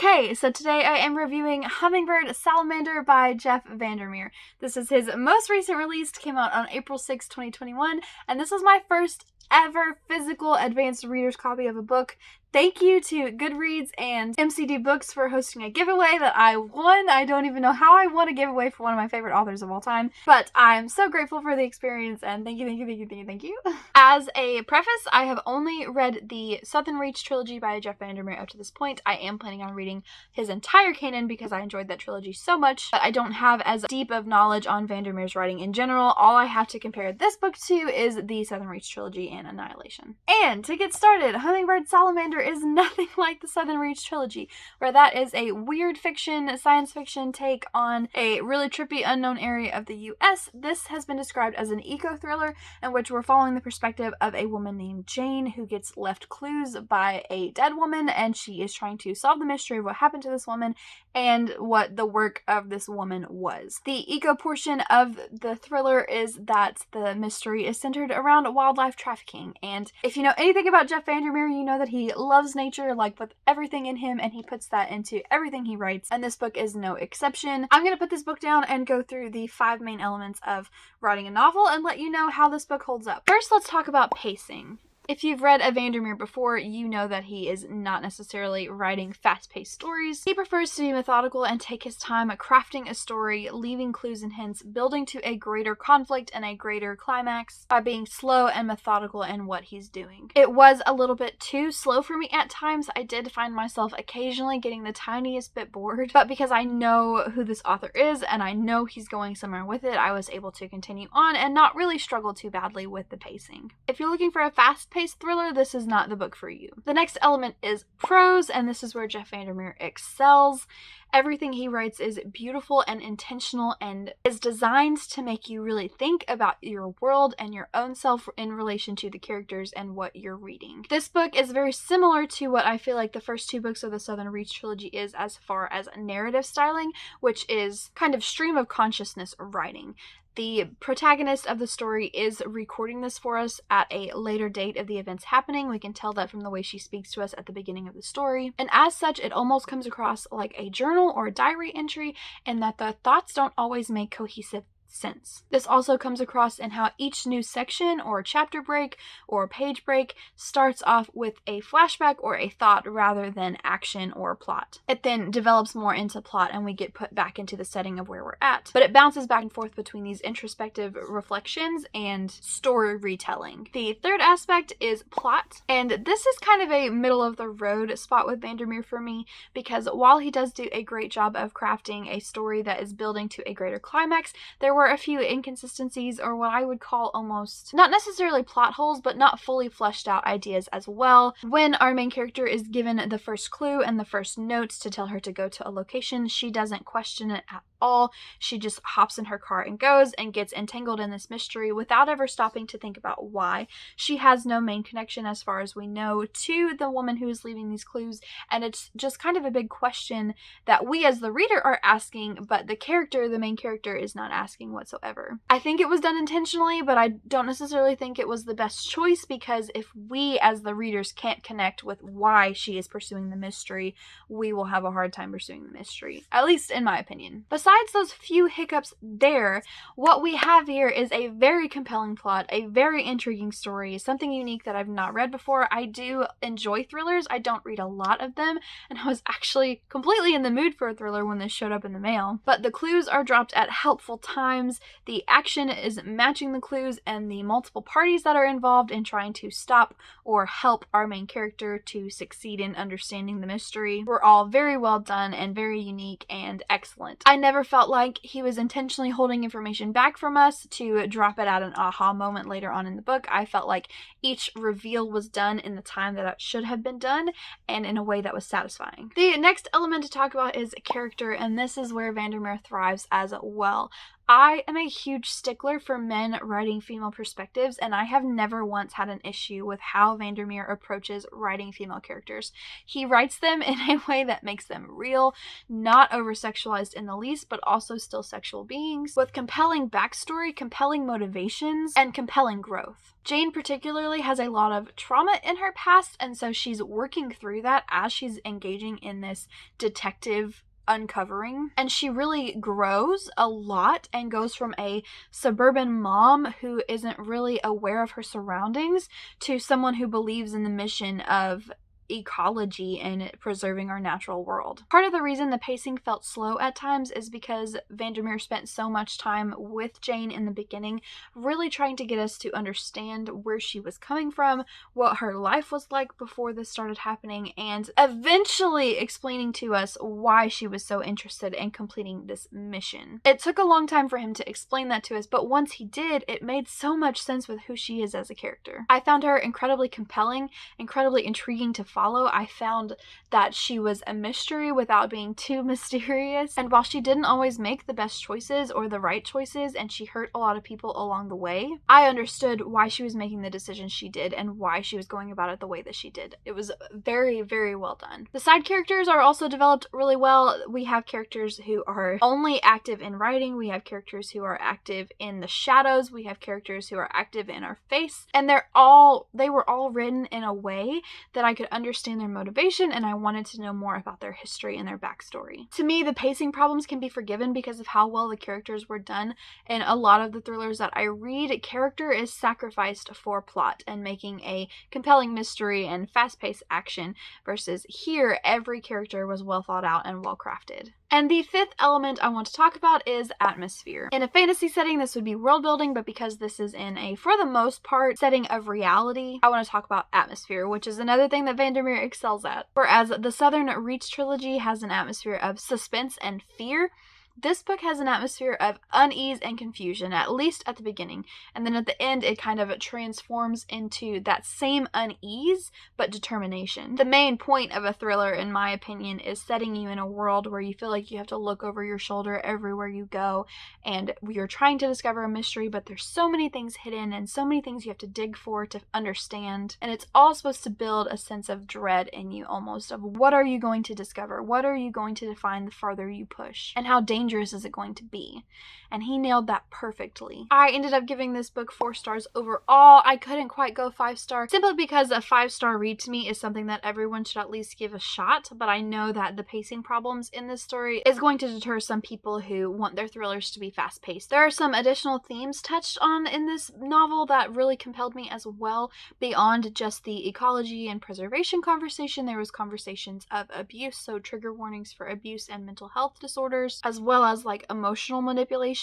Okay, so today I am reviewing Hummingbird Salamander by Jeff Vandermeer. This is his most recent release, came out on April 6, 2021, and this was my first ever physical advanced reader's copy of a book. Thank you to Goodreads and MCD Books for hosting a giveaway that I won. I don't even know how I won a giveaway for one of my favorite authors of all time, but I'm so grateful for the experience, and thank you. As a preface, I have only read the Southern Reach trilogy by Jeff Vandermeer up to this point. I am planning on reading his entire canon because I enjoyed that trilogy so much, but I don't have as deep of knowledge on Vandermeer's writing in general. All I have to compare this book to is the Southern Reach trilogy and Annihilation. And to get started, Hummingbird Salamander is nothing like the Southern Reach trilogy, where that is a weird fiction, science fiction take on a really trippy unknown area of the US. This has been described as an eco-thriller in which we're following the perspective of a woman named Jane who gets left clues by a dead woman, and she is trying to solve the mystery of what happened to this woman and what the work of this woman was. The eco portion of the thriller is that the mystery is centered around wildlife trafficking, and if you know anything about Jeff Vandermeer, you know that he loves nature like with everything in him, and he puts that into everything he writes, and this book is no exception. I'm going to put this book down and go through the 5 main elements of writing a novel and let you know how this book holds up. First, let's talk about pacing. If you've read a Vandermeer before, you know that he is not necessarily writing fast-paced stories. He prefers to be methodical and take his time crafting a story, leaving clues and hints, building to a greater conflict and a greater climax by being slow and methodical in what he's doing. It was a little bit too slow for me at times. I did find myself occasionally getting the tiniest bit bored, but because I know who this author is and I know he's going somewhere with it, I was able to continue on and not really struggle too badly with the pacing. If you're looking for a fast-paced thriller, this is not the book for you. The next element is prose, and this is where Jeff Vandermeer excels. Everything he writes is beautiful and intentional and is designed to make you really think about your world and your own self in relation to the characters and what you're reading. This book is very similar to what I feel like the first 2 books of the Southern Reach trilogy is as far as narrative styling, which is kind of stream of consciousness writing. The protagonist of the story is recording this for us at a later date of the events happening. We can tell that from the way she speaks to us at the beginning of the story. And as such, it almost comes across like a journal or a diary entry, and that the thoughts don't always make cohesive sense. This also comes across in how each new section or chapter break or page break starts off with a flashback or a thought rather than action or plot. It then develops more into plot and we get put back into the setting of where we're at. But it bounces back and forth between these introspective reflections and story retelling. The third aspect is plot, and this is kind of a middle of the road spot with Vandermeer for me, because while he does do a great job of crafting a story that is building to a greater climax, there were a few inconsistencies, or what I would call almost, not necessarily plot holes, but not fully fleshed out ideas as well. When our main character is given the first clue and the first notes to tell her to go to a location, she doesn't question it at all. She just hops in her car and goes and gets entangled in this mystery without ever stopping to think about why. She has no main connection, as far as we know, to the woman who is leaving these clues, and it's just kind of a big question that we as the reader are asking, but the main character, is not asking whatsoever. I think it was done intentionally, but I don't necessarily think it was the best choice, because if we as the readers can't connect with why she is pursuing the mystery, we will have a hard time pursuing the mystery, at least in my opinion. Besides those few hiccups there, what we have here is a very compelling plot, a very intriguing story, something unique that I've not read before. I do enjoy thrillers. I don't read a lot of them, and I was actually completely in the mood for a thriller when this showed up in the mail. But the clues are dropped at helpful times. The action is matching the clues, and the multiple parties that are involved in trying to stop or help our main character to succeed in understanding the mystery were all very well done and very unique and excellent. I never felt like he was intentionally holding information back from us to drop it at an aha moment later on in the book. I felt like each reveal was done in the time that it should have been done and in a way that was satisfying. The next element to talk about is character, and this is where Vandermeer thrives as well. I am a huge stickler for men writing female perspectives, and I have never once had an issue with how Vandermeer approaches writing female characters. He writes them in a way that makes them real, not over-sexualized in the least, but also still sexual beings, with compelling backstory, compelling motivations, and compelling growth. Jane particularly has a lot of trauma in her past, and so she's working through that as she's engaging in this detective uncovering, and she really grows a lot and goes from a suburban mom who isn't really aware of her surroundings to someone who believes in the mission of ecology and preserving our natural world. Part of the reason the pacing felt slow at times is because Vandermeer spent so much time with Jane in the beginning, really trying to get us to understand where she was coming from, what her life was like before this started happening, and eventually explaining to us why she was so interested in completing this mission. It took a long time for him to explain that to us, but once he did, it made so much sense with who she is as a character. I found her incredibly compelling, incredibly intriguing to follow. I found that she was a mystery without being too mysterious, and while she didn't always make the best choices or the right choices, and she hurt a lot of people along the way, I understood why she was making the decisions she did and why she was going about it the way that she did. It was very, very well done. The side characters are also developed really well. We have characters who are only active in writing, we have characters who are active in the shadows, we have characters who are active in our face, and they were all written in a way that I could understand their motivation, and I wanted to know more about their history and their backstory. To me, the pacing problems can be forgiven because of how well the characters were done. In a lot of the thrillers that I read, character is sacrificed for plot and making a compelling mystery and fast-paced action, versus here, every character was well thought out and well crafted. And the fifth element I want to talk about is atmosphere. In a fantasy setting, this would be world building, but because this is in a, for the most part, setting of reality, I want to talk about atmosphere, which is another thing that Vandermeer excels at. Whereas the Southern Reach trilogy has an atmosphere of suspense and fear, this book has an atmosphere of unease and confusion, at least at the beginning, and then at the end it kind of transforms into that same unease, but determination. The main point of a thriller, in my opinion, is setting you in a world where you feel like you have to look over your shoulder everywhere you go, and you're trying to discover a mystery, but there's so many things hidden and so many things you have to dig for to understand, and it's all supposed to build a sense of dread in you almost, of what are you going to discover, what are you going to find the farther you push, and how dangerous is it going to be? And he nailed that perfectly. I ended up giving this book 4 stars overall. I couldn't quite go 5-star simply because a 5-star read to me is something that everyone should at least give a shot, but I know that the pacing problems in this story is going to deter some people who want their thrillers to be fast-paced. There are some additional themes touched on in this novel that really compelled me as well. Beyond just the ecology and preservation conversation, there was conversations of abuse, so trigger warnings for abuse and mental health disorders, as well as like emotional manipulation.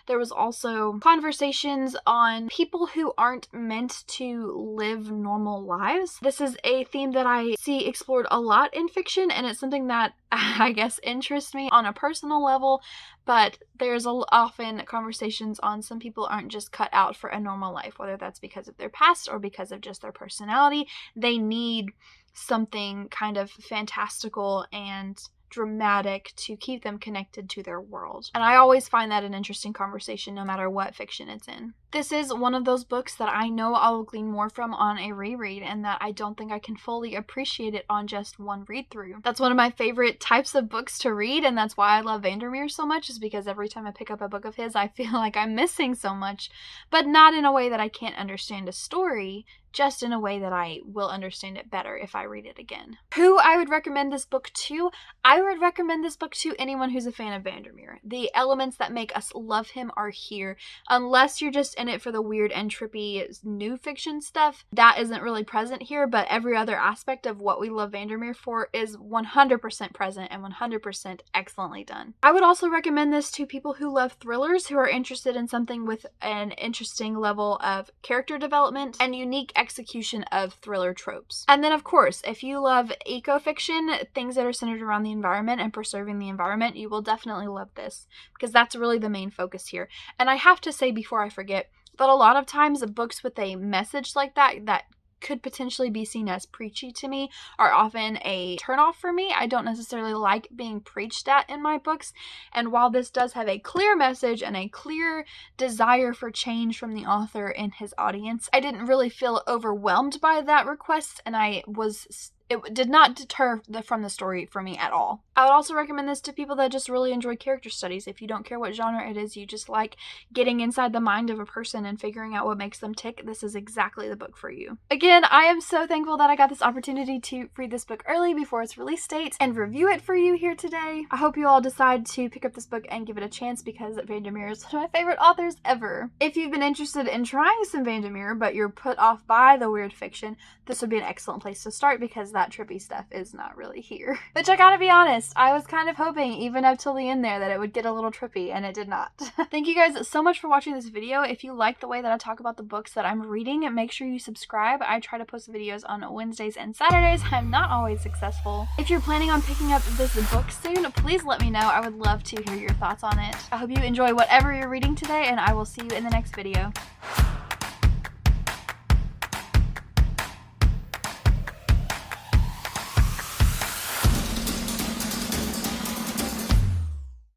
There was also conversations on people who aren't meant to live normal lives. This is a theme that I see explored a lot in fiction, and it's something that I guess interests me on a personal level, but there's often conversations on some people aren't just cut out for a normal life, whether that's because of their past or because of just their personality. They need something kind of fantastical and dramatic to keep them connected to their world. And I always find that an interesting conversation no matter what fiction it's in. This is one of those books that I know I will glean more from on a reread, and that I don't think I can fully appreciate it on just one read through. That's one of my favorite types of books to read, and that's why I love Vandermeer so much, is because every time I pick up a book of his, I feel like I'm missing so much, but not in a way that I can't understand a story, just in a way that I will understand it better if I read it again. Who I would recommend this book to? I would recommend this book to anyone who's a fan of Vandermeer. The elements that make us love him are here. Unless you're just in it for the weird and trippy new fiction stuff, that isn't really present here, but every other aspect of what we love Vandermeer for is 100% present and 100% excellently done. I would also recommend this to people who love thrillers, who are interested in something with an interesting level of character development and unique execution of thriller tropes. And then of course, if you love eco-fiction, things that are centered around the environment and preserving the environment, you will definitely love this, because that's really the main focus here. And I have to say before I forget that a lot of times books with a message like that could potentially be seen as preachy to me are often a turnoff for me. I don't necessarily like being preached at in my books, and while this does have a clear message and a clear desire for change from the author and his audience, I didn't really feel overwhelmed by that request, and it did not deter from the story for me at all. I would also recommend this to people that just really enjoy character studies. If you don't care what genre it is, you just like getting inside the mind of a person and figuring out what makes them tick, this is exactly the book for you. Again, I am so thankful that I got this opportunity to read this book early before its release date and review it for you here today. I hope you all decide to pick up this book and give it a chance because Vandermeer is one of my favorite authors ever. If you've been interested in trying some Vandermeer but you're put off by the weird fiction, this would be an excellent place to start because that trippy stuff is not really here. Which I gotta be honest, I was kind of hoping even up till the end there that it would get a little trippy, and it did not. Thank you guys so much for watching this video. If you like the way that I talk about the books that I'm reading, make sure you subscribe. I try to post videos on Wednesdays and Saturdays. I'm not always successful. If you're planning on picking up this book soon, please let me know. I would love to hear your thoughts on it. I hope you enjoy whatever you're reading today, and I will see you in the next video.